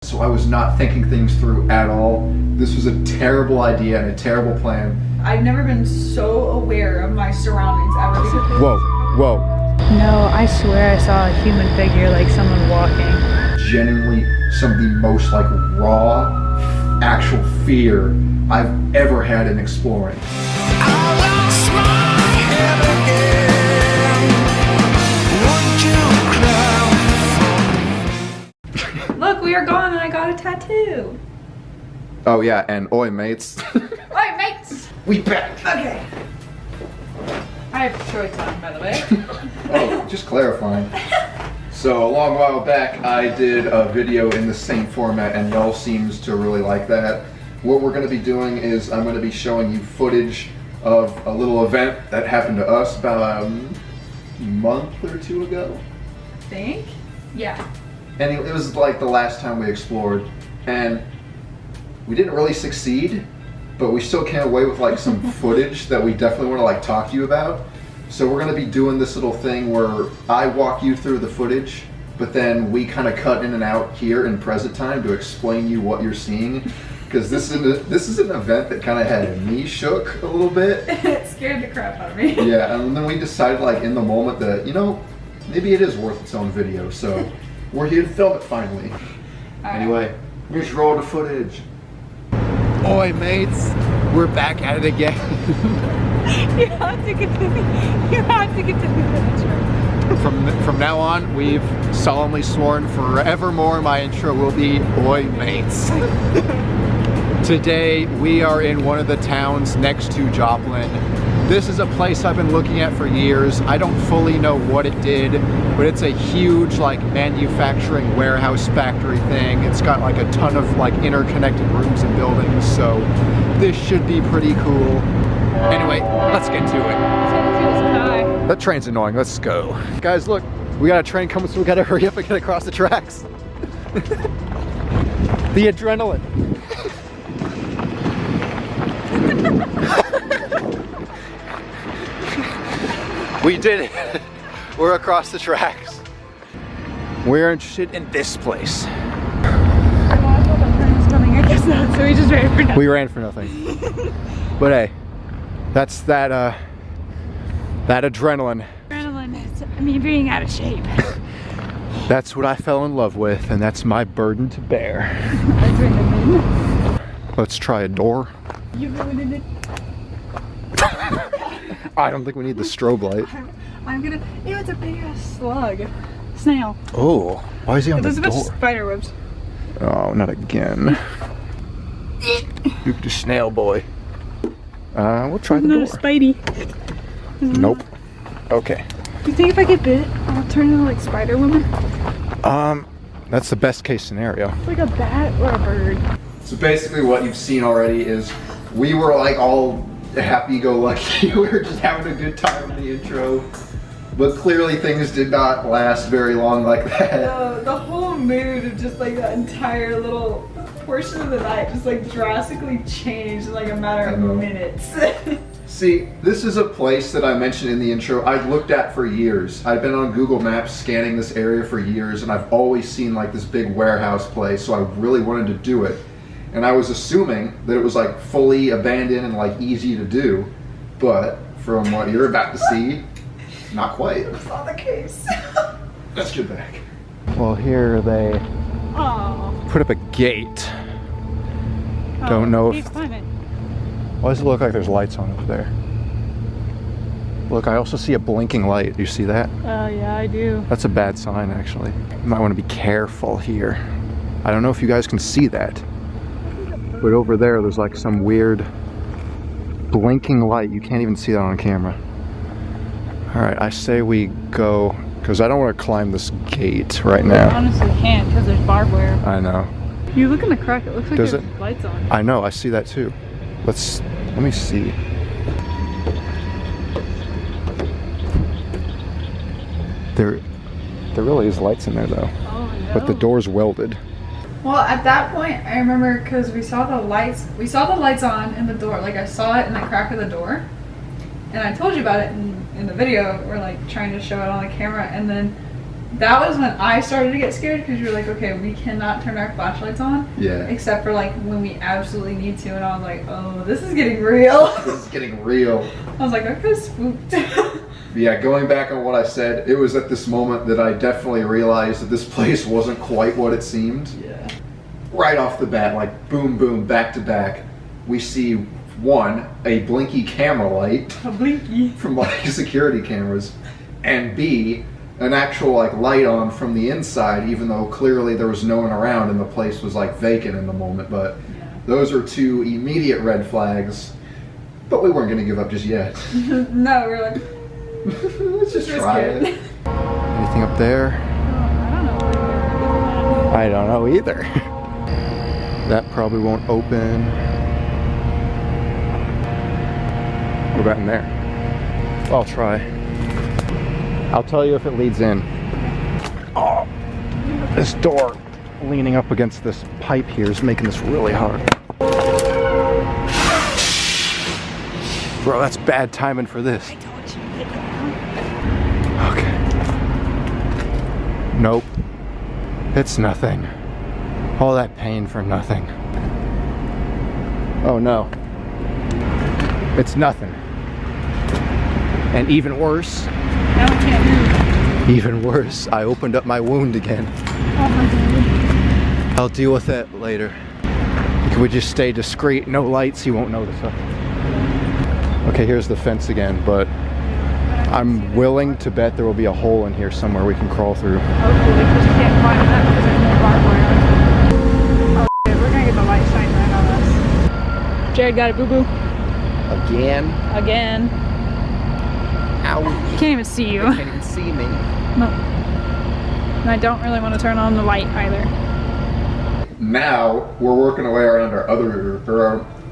so I was not thinking things through at all. This was a terrible idea and a terrible plan. I've never been so aware of my surroundings ever. Whoa, whoa. No, I swear I saw a human figure, like someone walking. Genuinely some of the most like raw, actual fear I've ever had in exploring. Look, we are gone and I got a tattoo. Oh yeah, and oi mates. Oi mates! We back! Okay. I have Troy time, by the way. Oh, just clarifying. So a long while back, I did a video in the same format, and y'all seems to really like that. What we're going to be doing is I'm going to be showing you footage of a little event that happened to us about a month or two ago. Think? Yeah. And it was like the last time we explored, and we didn't really succeed, but we still came away with like some footage that we definitely want to like talk to you about. So we're going to be doing this little thing where I walk you through the footage, but then we kind of cut in and out here in present time to explain you what you're seeing. Because this is an event that kind of had me shook a little bit. It scared the crap out of me. Yeah, and then we decided like in the moment that, you know, maybe it is worth its own video. So we're here to film it finally. Anyway, here's roll the footage. Oi mates, we're back at it again. You have to continue. You have to continue the intro. From now on, we've solemnly sworn forevermore my intro will be Oi mates. Today we are in one of the towns next to Joplin. This is a place I've been looking at for years. I don't fully know what it did, but it's a huge like manufacturing warehouse factory thing. It's got like a ton of like interconnected rooms and buildings, so this should be pretty cool. Anyway, let's get to it. That train's annoying, let's go. Guys, look, we got a train coming, so we gotta hurry up and get across the tracks. The adrenaline. We did it. We're across the tracks. We're interested in this place. I guess not, so we just ran for nothing. We ran for nothing. But hey, that's that adrenaline. Adrenaline is me being out of shape. That's what I fell in love with, and that's my burden to bear. Adrenaline. Let's try a door. You ruined it. I don't think we need the strobe light. I'm gonna. Ew, it's a big ass slug. Snail. Oh, why is he on the There's a bunch of door? spider webs. Oh, not again. Duke the snail boy. We'll try the door. Not a spidey. Nope. Okay. Do you think if I get bit, I'll turn into like Spider Woman? That's the best case scenario. It's like a bat or a bird. So basically what you've seen already is we were like all happy-go-lucky. We were just having a good time in the intro. But clearly things did not last very long like that. The whole mood of just like that entire little portion of the night just like drastically changed in like a matter of minutes. See, this is a place that I mentioned in the intro I've looked at for years. I've been on Google Maps scanning this area for years, and I've always seen like this big warehouse place, so I really wanted to do it. And I was assuming that it was like fully abandoned and like easy to do, but from what you're about to see, not quite. That's not the case. Let's get back. Well, here they put up a gate. Don't know if... Why does it look like there's lights on over there? Look, I also see a blinking light. Do you see that? Yeah, I do. That's a bad sign, actually. You might want to be careful here. I don't know if you guys can see that, but over there's like some weird blinking light. You can't even see that on camera. All right, I say we go, because I don't want to climb this gate right now. I honestly can't, because there's barbed wire. I know. You look in the crack, it looks like Does there's it? lights on. I know, I see that too. Let me see. There really is lights in there though. Oh, no. But the door's welded. Well, at that point, I remember because we saw the lights on in the door. Like I saw it in the crack of the door, and I told you about it in the video. We're like trying to show it on the camera, and then That was when I started to get scared because you were like, okay, we cannot turn our flashlights on. Yeah. Except for like when we absolutely need to, and I was like, oh, this is getting real. This is getting real. I was like, I feel spooked. Yeah, going back on what I said, it was at this moment that I definitely realized that this place wasn't quite what it seemed. Yeah. Right off the bat, like boom, boom, back to back, we see one, a blinky camera light A blinky. from like security cameras, and B, an actual like light on from the inside, even though clearly there was no one around and the place was like vacant in the moment. But those are two immediate red flags. But we weren't gonna give up just yet. No, we're like, let's just try it. Anything up there? I don't know. I don't know either. That probably won't open. What about in there? I'll try. I'll tell you if it leads in. Oh, this door leaning up against this pipe here is making this really hard. Bro, that's bad timing for this. Okay. Nope. It's nothing. All that pain for nothing. Oh no. It's nothing. And even worse. Now we can't move. Even worse, I opened up my wound again. Oh my God. I'll deal with that later. Can we just stay discreet? No lights, he won't notice us. Okay, here's the fence again, but I'm willing to bet there will be a hole in here somewhere we can crawl through. Hopefully, because you can't climb that because there's no barbed wire. Oh, shit, we're gonna get the light shine right on us. Jared got a boo-boo. Again? Again. Ow. Can't even see you. You can't even see me. No. And I don't really want to turn on the light either. Now, we're working our way around our other,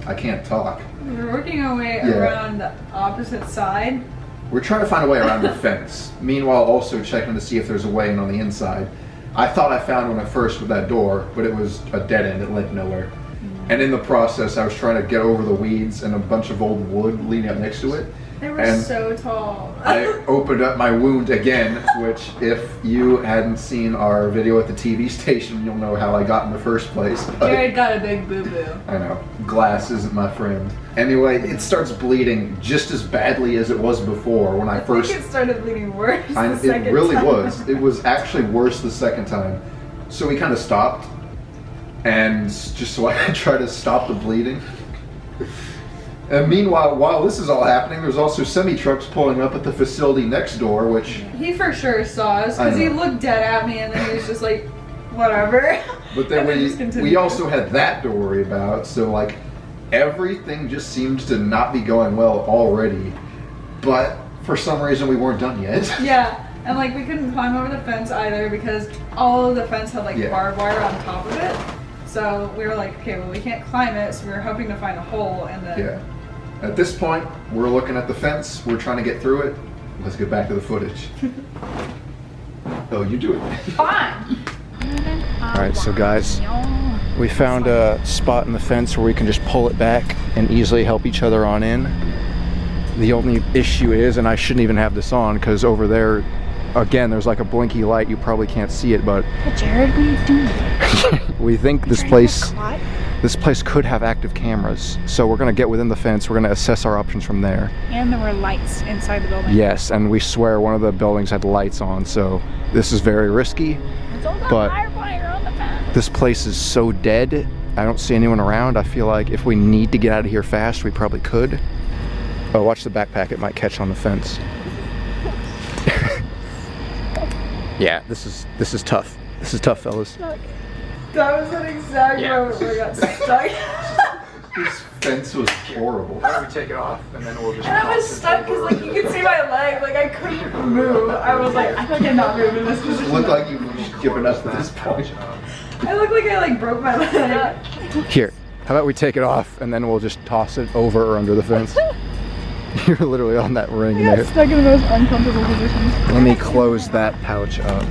I can't talk. We're working our way around the opposite side. We're trying to find a way around the fence. Meanwhile, also checking to see if there's a way in on the inside. I thought I found one at first with that door, but it was a dead end. It led nowhere. And in the process, I was trying to get over the weeds and a bunch of old wood leaning up next to it. They were And so tall. I opened up my wound again, which if you hadn't seen our video at the TV station, you'll know how I got in the first place. But Jared got a big boo-boo. I know, glass isn't my friend. Anyway, it starts bleeding just as badly as it was before when I first... I think it started bleeding worse the It second really time. was. It was actually worse the second time. So we kind of stopped, and just so I could try to stop the bleeding. And meanwhile, while this is all happening, there's also semi-trucks pulling up at the facility next door, which... He for sure saw us, because he looked dead at me, and then he was just like, whatever. But then And just we continued. also had that to worry about, so like, everything just seemed to not be going well already. But for some reason, we weren't done yet. Yeah, and like, we couldn't climb over the fence either, because all of the fence had like barbed wire on top of it. So we were like, okay, well, we can't climb it, so we were hoping to find a hole, and then... Yeah. At this point, we're looking at the fence, we're trying to get through it. Let's get back to the footage. Oh, you do it. Fine! Alright, so guys, we found a spot in the fence where we can just pull it back and easily help each other on in. The only issue is, and I shouldn't even have this on, because over there, again, there's like a blinky light, you probably can't see it, but... Hey Jared, what are you doing? we think this place could have active cameras, so we're gonna get within the fence, we're gonna assess our options from there. And there were lights inside the building. Yes, and we swear one of the buildings had lights on, so this is very risky, but this place is so dead, I don't see anyone around. I feel like if we need to get out of here fast, we probably could. Oh, watch the backpack, it might catch on the fence. Yeah, this is tough. This is tough, fellas. That was an exact moment where I got stuck. This fence was horrible. Why don't we take it off and then we'll just... And I was stuck because like you could see my leg, like I couldn't move. I was like, I cannot move in this position. You look like you've given up at this point. I look like I like broke my leg. Here, how about we take it off and then we'll just toss it over or under the fence. You're literally on that ring there. Stuck in the most uncomfortable positions. Let me close that pouch up.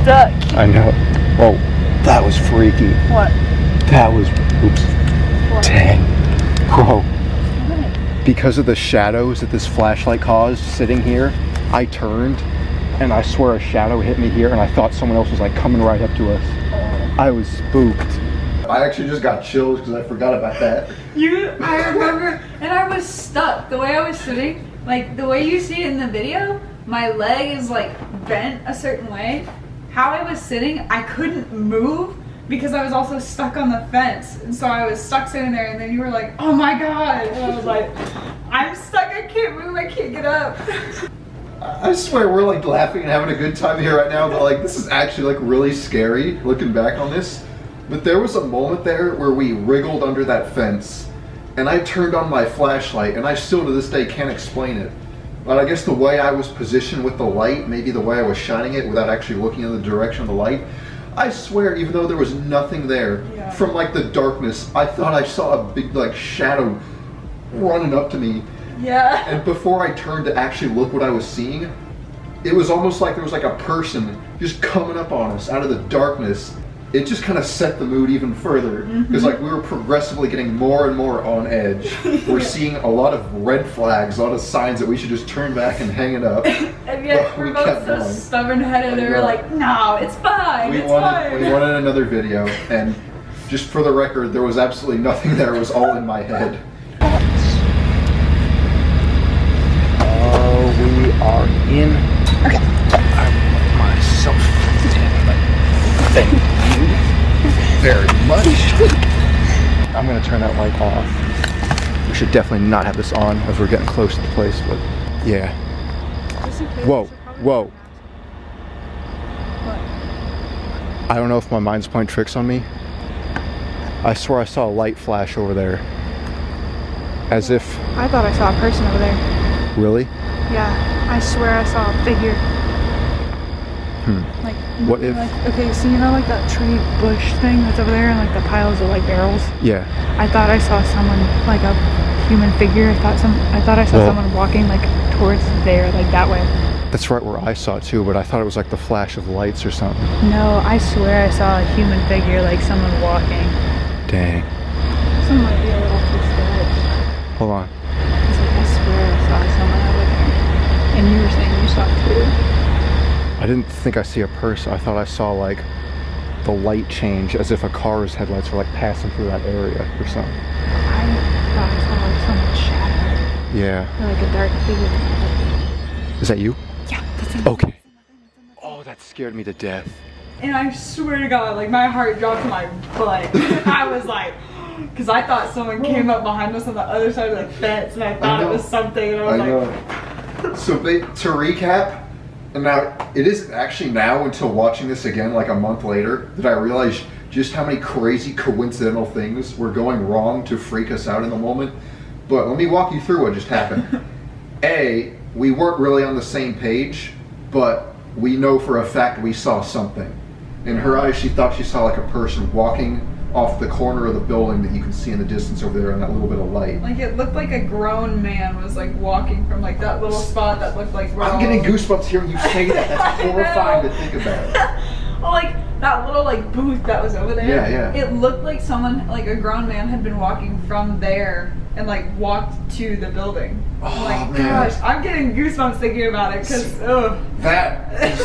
Stuck. I know. Oh, that was freaky. What? That was, oops. What? Dang. Bro. Because of the shadows that this flashlight caused sitting here, I turned and I swear a shadow hit me here, and I thought someone else was like coming right up to us. I was spooked. I actually just got chills because I forgot about that. I remember, and I was stuck. The way I was sitting, like the way you see it in the video, my leg is like bent a certain way. How I was sitting, I couldn't move because I was also stuck on the fence. And so I was stuck sitting there, and then you were like, oh my God. And I was like, I'm stuck, I can't move, I can't get up. I swear we're like laughing and having a good time here right now, but like this is actually like really scary looking back on this. But there was a moment there where we wriggled under that fence, and I turned on my flashlight, and I still to this day can't explain it. But I guess the way I was positioned with the light, maybe the way I was shining it without actually looking in the direction of the light, I swear, even though there was nothing there, from like the darkness, I thought I saw a big like shadow running up to me. Yeah. And before I turned to actually look what I was seeing, it was almost like there was like a person just coming up on us out of the darkness. It just kind of set the mood even further, because like we were progressively getting more and more on edge. We're seeing a lot of red flags, a lot of signs that we should just turn back and hang it up. And yet we're both so stubborn-headed, and we're like, no, it's fine, we wanted another video, and just for the record, there was absolutely nothing there. It was all in my head. We are in. Okay. I want myself. Thank you very much. I'm gonna turn that light off. We should definitely not have this on as we're getting close to the place, but yeah. Whoa, whoa. What? I don't know if my mind's playing tricks on me. I swear I saw a light flash over there. As if... I thought I saw a person over there. Really? Yeah, I swear I saw a figure. Hmm. Like, what if... Like, okay, so you know like that tree bush thing that's over there and like the piles of like barrels? Yeah. I thought I saw someone, like a human figure. I thought I saw someone walking like towards there, like that way. That's right where I saw it too, but I thought it was like the flash of lights or something. No, I swear I saw a human figure, like someone walking. Dang. Someone might be a little too scared. Hold on. I swear I saw someone over there. And you were saying you saw too. I didn't think I see a person. I thought I saw like the light change as if a car's headlights were like passing through that area or something. I thought I saw like someone's shadow. Yeah. Or like a dark figure. Is that you? Yeah, that's him. Okay. Oh, that scared me to death. And I swear to God, like my heart dropped to my butt. I was like, because I thought someone came up behind us on the other side of the fence, and I thought it was something, and I was like... So to recap, and now it isn't actually now until watching this again like a month later that I realized just how many crazy coincidental things were going wrong to freak us out in the moment. But let me walk you through what just happened. A, we weren't really on the same page, but we know for a fact we saw something. In her eyes, she thought she saw like a person walking off the corner of the building that you can see in the distance over there in that little bit of light. Like it looked like a grown man was like walking from like that little spot that looked like I'm getting goosebumps hearing you say that. That's horrifying to think about. Well, like that little like booth that was over there. Yeah, yeah. It looked like someone, like a grown man, had been walking from there and like walked to the building. Oh, like, man. gosh, I'm getting goosebumps thinking about it because, ugh. That is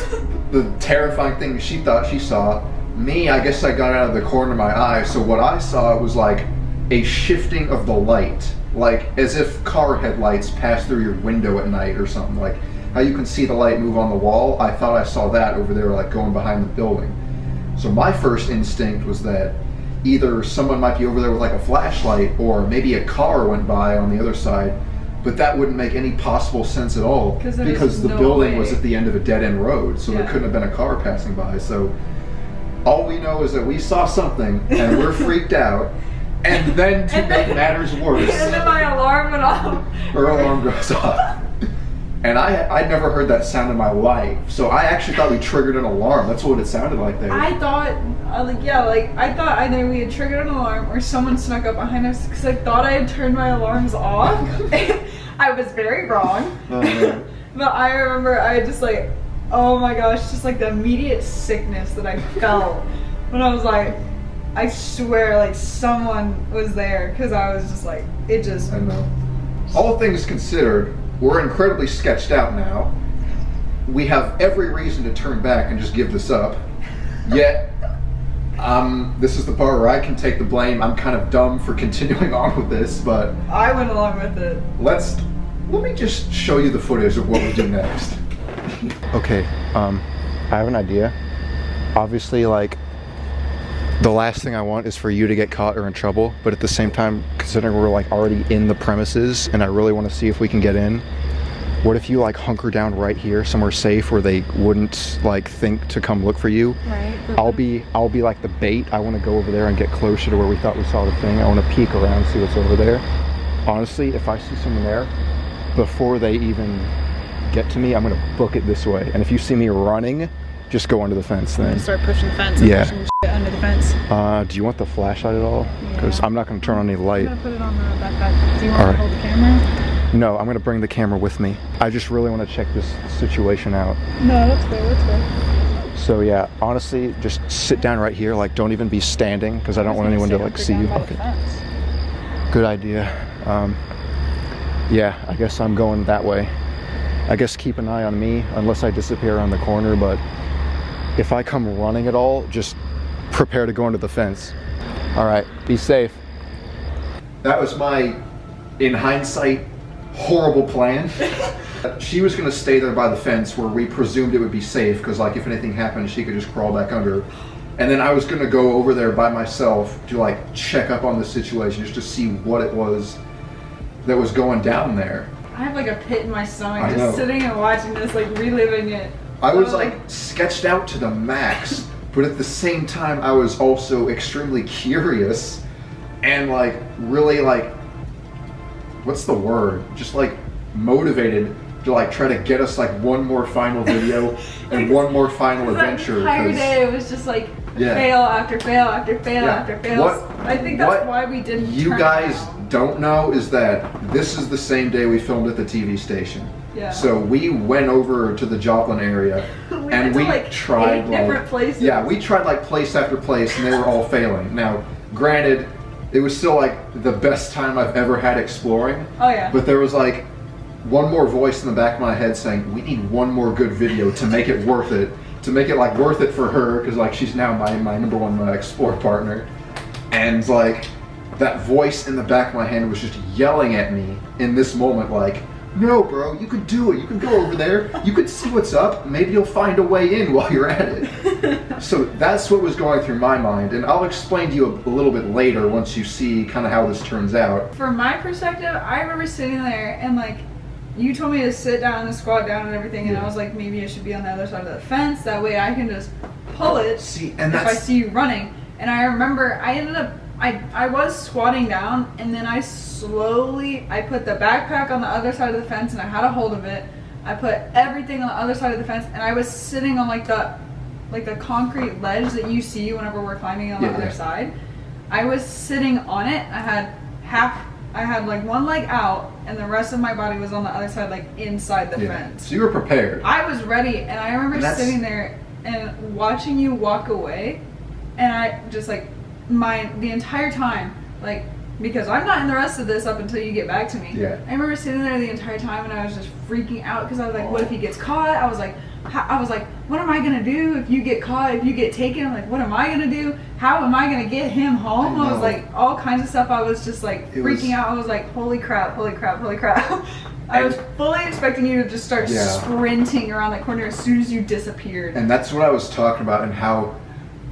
the terrifying thing she thought she saw. Me, I guess I got out of the corner of my eye, so what I saw was like a shifting of the light, like as if car headlights pass through your window at night or something, like how you can see the light move on the wall. I thought I saw that over there, like going behind the building. So my first instinct was that either someone might be over there with like a flashlight, or maybe a car went by on the other side, but that wouldn't make any possible sense at all because the building was at the end of a dead-end road, so there couldn't have been a car passing by. So all we know is that we saw something and we're freaked out, and then to make matters worse, and then my alarm went off. her alarm goes off. And I'd never heard that sound in my life, so I actually thought we triggered an alarm. That's what it sounded like there. I thought, I thought either we had triggered an alarm or someone snuck up behind us because I thought I had turned my alarms off. I was very wrong. Oh, man. But I remember I just like, oh my gosh, just like the immediate sickness that I felt when I was like, I swear like someone was there, because I was just like, it just... I know. All things considered, we're incredibly sketched out now. we have every reason to turn back and just give this up. Yet, this is the part where I can take the blame. I'm kind of dumb for continuing on with this, but I went along with it. Let me just show you the footage of what we do next. Okay, I have an idea. Obviously, like, the last thing I want is for you to get caught or in trouble, but at the same time, considering we're like already in the premises and I really want to see if we can get in, what if you like hunker down right here somewhere safe where they wouldn't like think to come look for you? Right. I'll be like the bait. I want to go over there and get closer to where we thought we saw the thing. I want to peek around, see what's over there. Honestly, if I see someone there, before they even get to me, I'm going to book it this way. And if you see me running, just go under the fence then. Start pushing the fence. And pushing shit under the fence. Do you want the flashlight at all? Because I'm not going to turn on any light. I'm gonna put it on the backpack. Do you want to hold the camera? No, I'm going to bring the camera with me. I just really want to check this situation out. No, that's fair. That's fair. So yeah, honestly, just sit down right here. Like, don't even be standing because I don't want anyone to like see you. Okay. Good idea. Yeah, I guess I'm going that way. I guess keep an eye on me unless I disappear around the corner, but if I come running at all, just prepare to go under the fence. All right, be safe. That was my, in hindsight, horrible plan. She was gonna stay there by the fence where we presumed it would be safe because like if anything happened, she could just crawl back under. And then I was gonna go over there by myself to like check up on the situation just to see what it was that was going down there. I have like a pit in my stomach I just know. sitting and watching this, like reliving it. I was like sketched out to the max, but at the same time I was also extremely curious and like really like, what's the word? Just like motivated to like try to get us like one more final video and one more final adventure. The entire day it was just like Yeah. fail after fail after fail Yeah. after fail. I think that's why we didn't. You turn guys around. don't know is that this is the same day we filmed at the TV station. Yeah. So we went over to the Joplin area and went to, we like, tried 8 different places. Yeah, we tried like place after place and they were all failing. Now, granted, it was still like the best time I've ever had exploring. Oh yeah. But there was like one more voice in the back of my head saying, we need one more good video to make it worth it. To make it like worth it for her, because like she's now my number one explore partner. And like that voice in the back of my head was just yelling at me in this moment like, no bro, you could do it, you can go over there, you could see what's up, maybe you'll find a way in while you're at it. So that's what was going through my mind, and I'll explain to you a little bit later once you see kind of how this turns out. From my perspective, I remember sitting there and like, you told me to sit down and squat down and everything, and I was like, maybe I should be on the other side of the fence, that way I can just pull it See, and if I see you running. And I remember I ended up, I was squatting down, and then I put the backpack on the other side of the fence and I had a hold of it. I put everything on the other side of the fence, and I was sitting on like the concrete ledge that you see whenever we're climbing on the other side. I was sitting on it. I had like one leg out and the rest of my body was on the other side, like inside the fence. So you were prepared. I was ready, and I remember sitting there and watching you walk away, and I just like the entire time, like, because I'm not in the rest of this up until you get back to me. Yeah. I remember sitting there the entire time and I was just freaking out because I was like, what if he gets caught? I was like, what am I gonna do if you get caught, if you get taken? I'm like, what am I gonna do? How am I gonna get him home? I was like, all kinds of stuff. I was just like freaking out. I was like, holy crap, holy crap, holy crap. I was fully expecting you to just start sprinting around that corner as soon as you disappeared. And that's what I was talking about, and how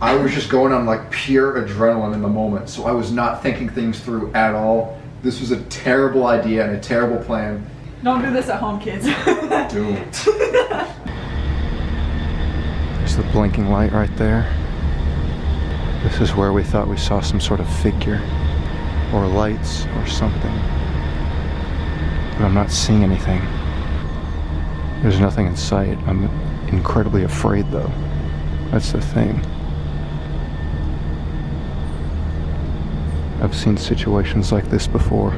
I was just going on like pure adrenaline in the moment. So I was not thinking things through at all. This was a terrible idea and a terrible plan. Don't do this at home, kids. Don't. There's the blinking light right there. This is where we thought we saw some sort of figure or lights or something. But I'm not seeing anything. There's nothing in sight. I'm incredibly afraid though. That's the thing. I've seen situations like this before.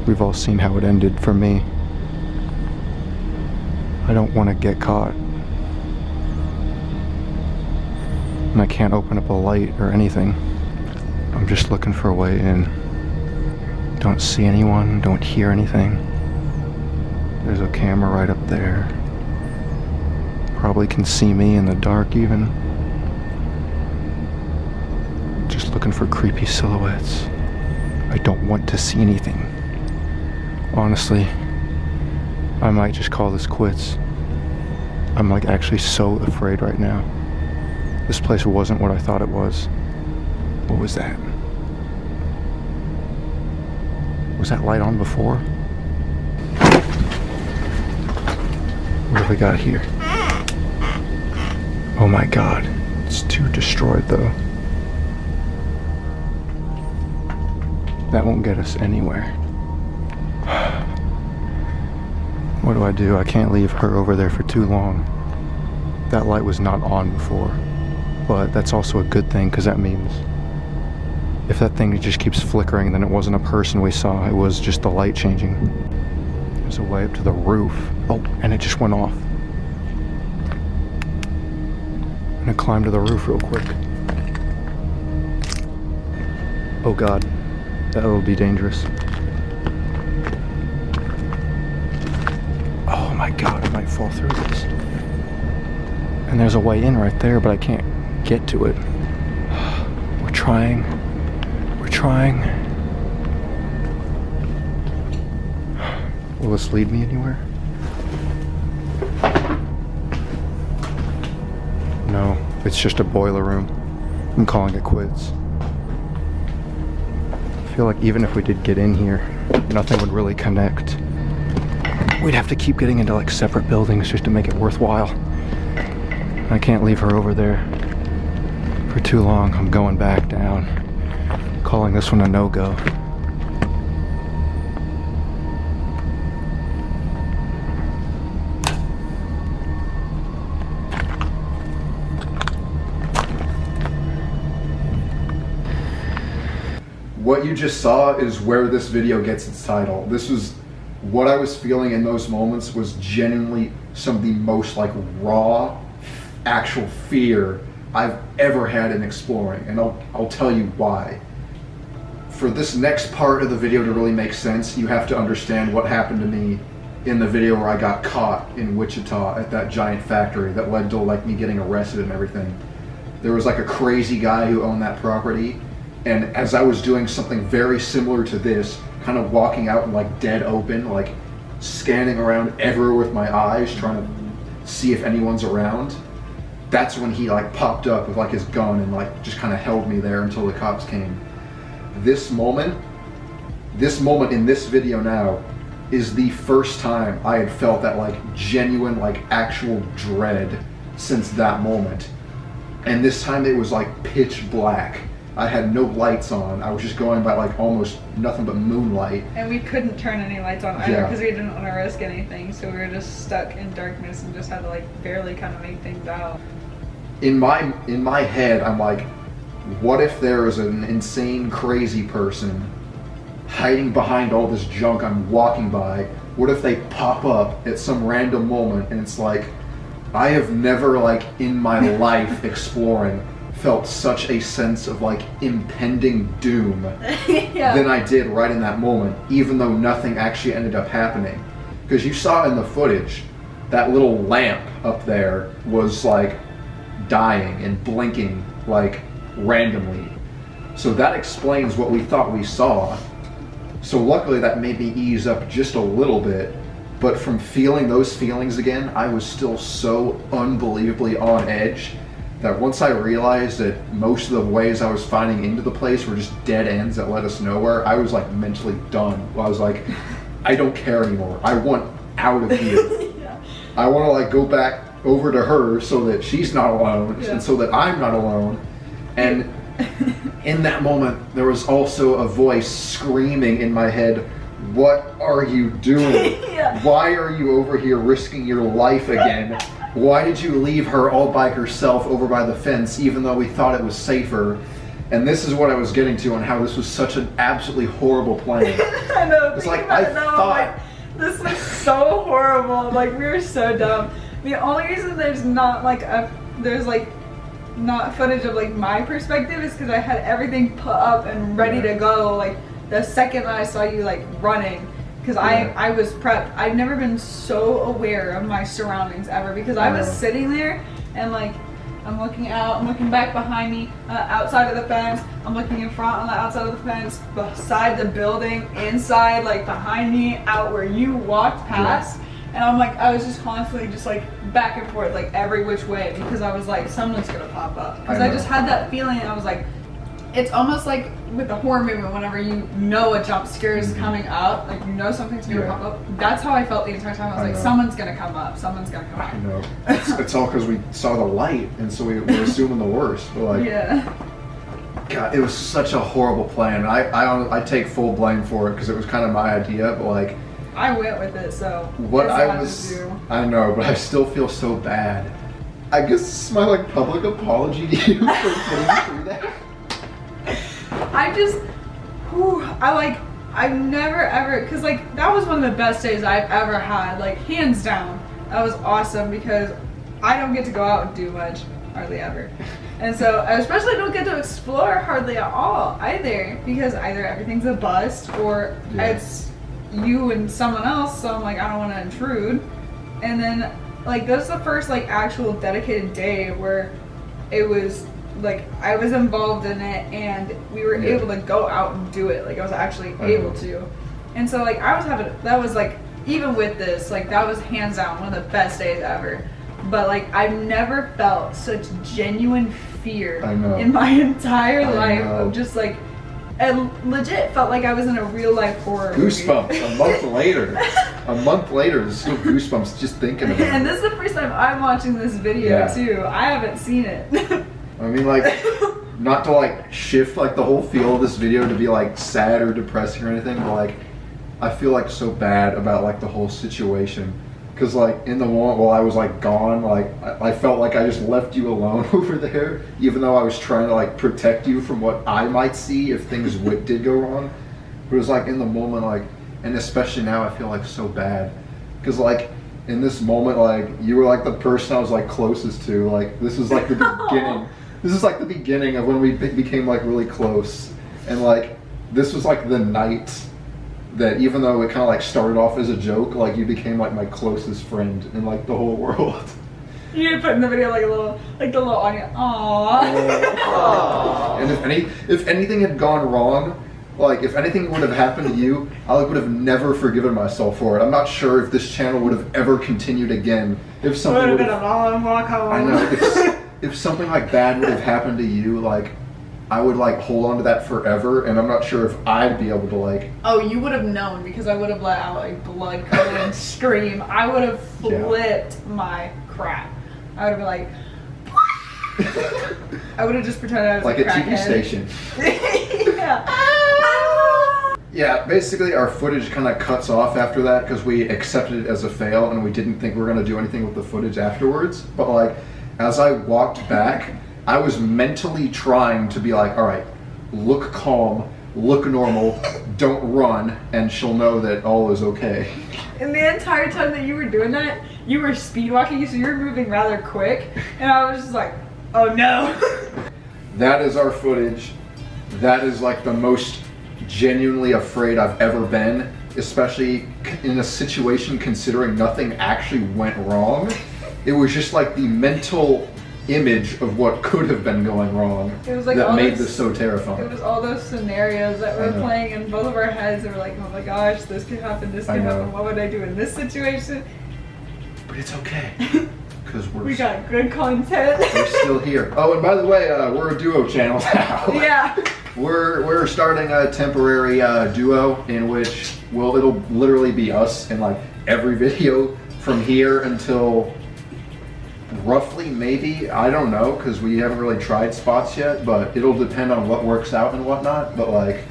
We've all seen how it ended for me. I don't want to get caught. And I can't open up a light or anything. I'm just looking for a way in. Don't see anyone, don't hear anything. There's a camera right up there. Probably can see me in the dark even. Just looking for creepy silhouettes. I don't want to see anything. Honestly, I might just call this quits. I'm like actually so afraid right now. This place wasn't what I thought it was. What was that? Was that light on before? What have we got here? Oh my god, it's too destroyed though. That won't get us anywhere. What do? I can't leave her over there for too long. That light was not on before, but that's also a good thing because that means if that thing just keeps flickering, then it wasn't a person we saw, it was just the light changing. There's a way up to the roof. Oh, and it just went off. I'm gonna climb to the roof real quick. Oh god, that will be dangerous. Oh my god, I might fall through this. And there's a way in right there, but I can't get to it. We're trying. We're trying. Will this lead me anywhere? No, it's just a boiler room. I'm calling it quits. I feel like even if we did get in here, nothing would really connect. We'd have to keep getting into like separate buildings just to make it worthwhile. I can't leave her over there for too long. I'm going back down. Calling this one a no-go. What you just saw is where this video gets its title. This was what I was feeling in those moments, was genuinely some of the most like raw, actual fear I've ever had in exploring, and I'll tell you why. For this next part of the video to really make sense, you have to understand what happened to me in the video where I got caught in Wichita at that giant factory that led to like me getting arrested and everything. There was like a crazy guy who owned that property, and as I was doing something very similar to this, kind of walking out in like dead open, like scanning around everywhere with my eyes, trying to see if anyone's around, that's when he like popped up with like his gun and like just kind of held me there until the cops came. This moment in this video now is the first time I had felt that like genuine, like actual dread since that moment. And this time it was like pitch black. I had no lights on. I was just going by like almost nothing but moonlight. And we couldn't turn any lights on either because Yeah. we didn't want to risk anything. So we were just stuck in darkness and just had to like barely kind of make things out. In my head, I'm like, what if there is an insane, crazy person hiding behind all this junk I'm walking by? What if they pop up at some random moment and it's like, I have never like in my life exploring felt such a sense of like impending doom Yeah. than I did right in that moment, even though nothing actually ended up happening. Because you saw in the footage, that little lamp up there was like dying and blinking like randomly. So that explains what we thought we saw. So luckily that made me ease up just a little bit, but from feeling those feelings again, I was still so unbelievably on edge that once I realized that most of the ways I was finding into the place were just dead ends that led us nowhere, I was like mentally done. I was like, I don't care anymore. I want out of here. Yeah. I want to like go back over to her so that she's not alone, Yeah. and so that I'm not alone. And in that moment, there was also a voice screaming in my head, what are you doing? Yeah. Why are you over here risking your life again? Why did you leave her all by herself over by the fence even though we thought it was safer? And this is what I was getting to on how this was such an absolutely horrible plan. I know. It's thinking like, about I it now, I'm thought- like, this was so horrible. Like we were so dumb. The only reason there's not like not footage of like my perspective is because I had everything put up and ready to go like the second that I saw you like running. because I was prepped. I've never been so aware of my surroundings ever, because I was sitting there and like I'm looking out, I'm looking back behind me, outside of the fence, I'm looking in front on the outside of the fence, beside the building, inside, like behind me, out where you walked past. And I'm like, I was just constantly just like back and forth, like every which way, because I was like, someone's gonna pop up. Because I just had that feeling, and I was like, it's almost like with the horror movie, whenever you know a jump scare is coming up, like you know something's gonna pop up. That's how I felt the entire time. I was like, someone's gonna come up, someone's gonna come up. I know. It's all because we saw the light, and so we were assuming the worst. But like, God, it was such a horrible plan. I take full blame for it because it was kind of my idea, but like, I went with it, so what I know, but I still feel so bad. I guess this is my like public apology to you for putting me through that. I've never ever, because like that was one of the best days I've ever had, like hands down. That was awesome, because I don't get to go out and do much, hardly ever. And so I especially don't get to explore hardly at all either, because either everything's a bust or it's you and someone else, so I'm like, I don't want to intrude. And then like this is the first like actual dedicated day where it was like I was involved in it, and we were able to go out and do it. Like I was actually able to. And so like I was having, that was like, even with this, like that was hands down one of the best days ever. But like I've never felt such genuine fear in my entire life of just like, and legit felt like I was in a real life horror Goosebumps movie. a month later, there's still goosebumps just thinking about it. And this is the first time I'm watching this video too. I haven't seen it. I mean, like, not to like shift like the whole feel of this video to be like sad or depressing or anything, but like I feel like so bad about like the whole situation, because like in the moment while I was like gone, like I felt like I just left you alone over there, even though I was trying to like protect you from what I might see if things did go wrong. But it was like in the moment, like, and especially now I feel like so bad, because like in this moment, like you were like the person I was like closest to. Like this is like the beginning. This is like the beginning of when we became like really close, and like this was like the night that, even though it kind of like started off as a joke, like you became like my closest friend in like the whole world. You put in the video like a little, like the little audience. Aww. And if anything had gone wrong, like if anything would have happened to you, I would have never forgiven myself for it. I'm not sure if this channel would have ever continued again if something would have been a long walk home. I know. If something like bad would have happened to you, like I would like hold on to that forever, and I'm not sure if I'd be able to like. Oh, you would have known, because I would have let out like blood curdling scream. I would have flipped my crap. I would have been like. I would have just pretended I was like a TV station. Yeah, basically our footage kind of cuts off after that because we accepted it as a fail and we didn't think we were going to do anything with the footage afterwards. But like, as I walked back, I was mentally trying to be like, all right, look calm, look normal, don't run, and she'll know that all is okay. And the entire time that you were doing that, you were speed walking, so you were moving rather quick, and I was just like, oh no. That is our footage. That is like the most genuinely afraid I've ever been, especially in a situation considering nothing actually went wrong. It was just like the mental image of what could have been going wrong it was like that made this so terrifying. It was all those scenarios that were playing in both of our heads. They were like, oh my gosh, this could happen, this could happen. What would I do in this situation? But it's okay, because we got good content. We're still here. Oh, and by the way, we're a duo channel now. Yeah. We're starting a temporary duo in which it'll literally be us in like every video from here until roughly, maybe, I don't know, because we haven't really tried spots yet, but it'll depend on what works out and whatnot. But like,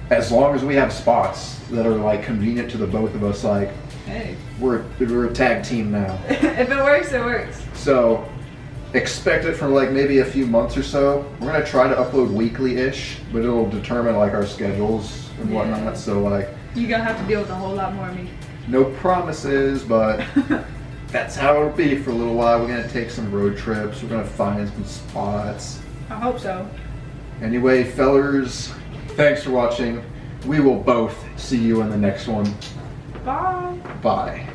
as long as we have spots that are like convenient to the both of us, like, hey, we're a tag team now. If it works, it works. So expect it for like maybe a few months or so. We're gonna try to upload weekly-ish, but it'll determine like our schedules and whatnot. So like, you're gonna have to deal with a whole lot more of me. No promises, but that's how it'll be for a little while. We're gonna take some road trips. We're gonna find some spots. I hope so. Anyway, fellers, thanks for watching. We will both see you in the next one. Bye. Bye.